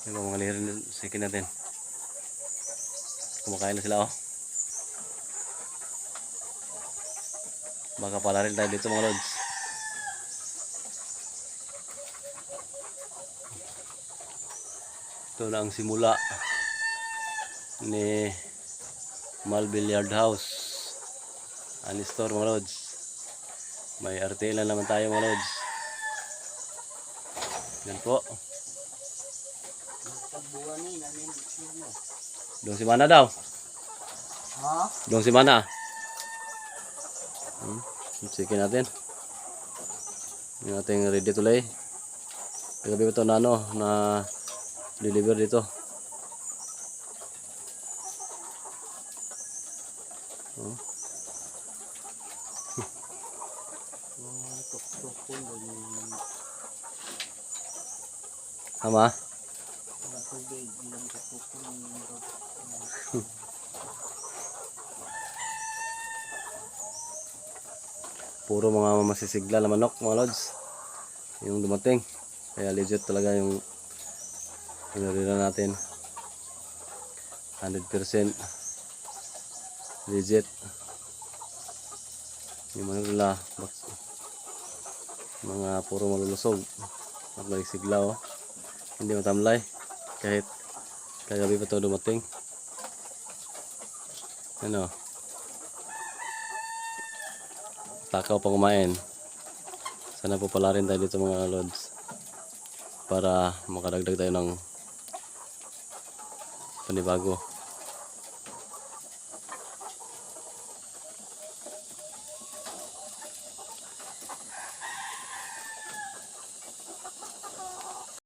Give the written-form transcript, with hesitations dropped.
Yung mga lirin sikin natin. Kumakain na sila oh. Baka pala rin tayo dito mga lods. Ito na ang simula ni Malville Yard House and store mga lods. May RTL na naman tayo mga lods. Yan po. Dong si Mana daw. Ha? Dong si Mana. Sikin natin. Yung ating ready to lay. Kagabi ito na ano, na deliver dito. Ama? Puro mga masisigla na manok mga lods yung dumating, kaya legit talaga yung pinarila natin 100% legit yung mga nila mga puro malulusog at malisigla oh. Hindi matamlay kahit kagabi pa ito dumating. Ano, takaw pa kumain. Sana po pala rin tayo dito mga lods para makadagdag tayo ng panibago.